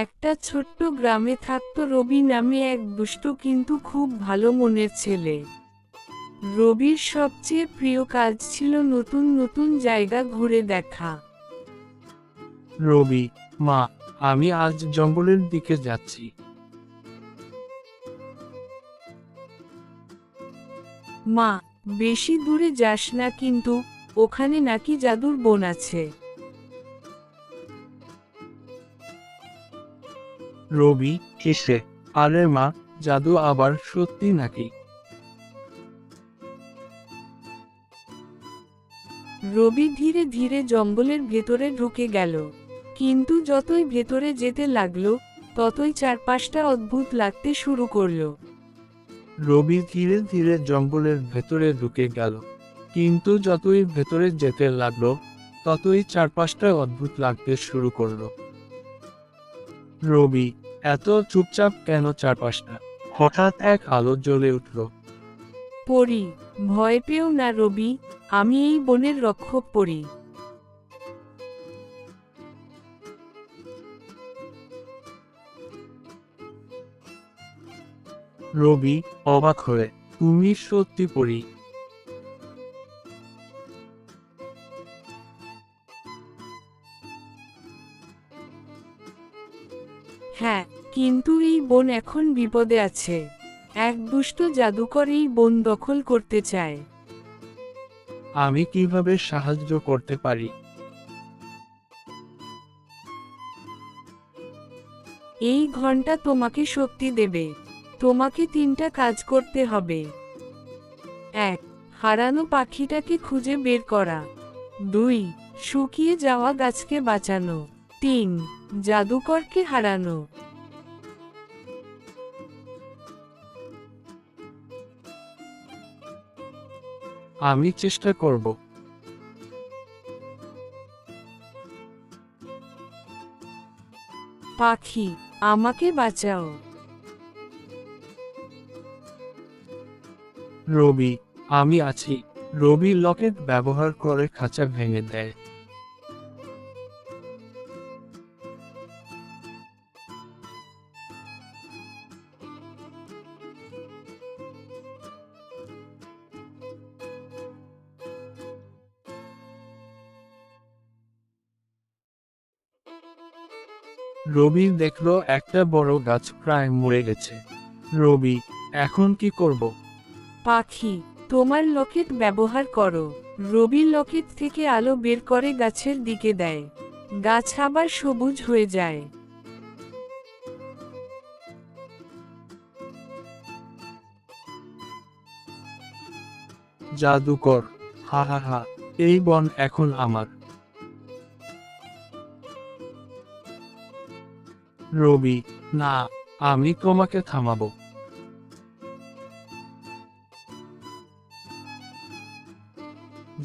একটা ছোট্ট গ্রামে থাকতো রবি নামে এক দুষ্টু কিন্তু খুব ভালো মনের ছেলে। রবির সবচেয়ে প্রিয় কাজ ছিল নতুন নতুন জায়গা ঘুরে দেখা। রবি, মা, আমি আজ জঙ্গলের দিকে যাচ্ছি। মা, বেশি দূরে যাস না কিন্তু, ওখানে নাকি জাদুর বন আছে। রবি হেসে, আরে মা, জাদু আবার সত্যি নাকি? রবি ধীরে ধীরে জঙ্গলের ভেতরে ঢুকে গেল, কিন্তু যতই ভেতরে যেতে লাগলো, ততই চারপাশটা অদ্ভুত লাগতে শুরু করলো। রবি ধীরে ধীরে জঙ্গলের ভেতরে ঢুকে গেল, কিন্তু যতই ভেতরে যেতে লাগলো ততই চারপাশটা অদ্ভুত লাগতে শুরু করলো। রবি, এত চুপচাপ কেন চারপাশটা? হঠাৎ এক আলো জ্বলে উঠল। পরি, ভয় পেও না রবি, আমি এই বনের রক্ষক পরি। রবি অবাক হয়ে, তুমি সত্যি পড়ি? হ্যাঁ, কিন্তু এই বন এখন বিপদে আছে। এক দুষ্ট জাদুকর এই বন দখল করতে চায়। আমি কিভাবে সাহায্য করতে পারি? এই ঘন্টা তোমাকে শক্তি দেবে। তোমাকে 3টা কাজ করতে হবে। 1. হারানো পাখিটাকে খুঁজে বের করা। 2. শুকিয়ে যাওয়া গাছকে বাঁচানো। 3. জাদুকরকে হারানো। আমি চেষ্টা করব। পাখি, আমাকে বাঁচাও। রবি, আমি আছি। রবি লকেট ব্যবহার করে খাঁচা ভেঙে দেয়। রবি দেখলো একটা বড় গাছ প্রায় মরে গেছে। রবি, এখন কি করব? পাখি, তোমার লকেট ব্যবহার করো। রবি লকেট থেকে আলো বের করে গাছের দিকে দেয়। গাছ আবার সবুজ হয়ে যায়। জাদুকর, হা হা হা, এই বন এখন আমার। রবি, না, আমি তোমাকে থামাবো।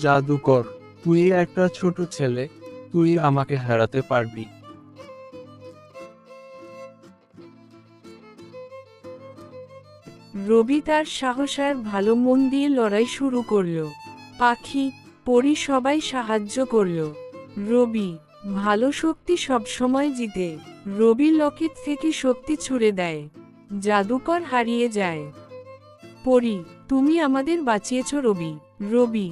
জাদুকর, তুই একটা ছোট ছেলে, তুই আমাকে হারাতে পারবি? রবি তার সাহস আর ভালো মন দিয়ে লড়াই শুরু করলো। পাখি, পরি সবাই সাহায্য করলো। রবি, ভালো শক্তি সবসময় জিতে। রবি লকেট থেকে শক্তি ছুড়ে দেয়। জাদুকর হারিয়ে যায়। পরি, তুমি আমাদের বাঁচিয়েছ রবি। রবি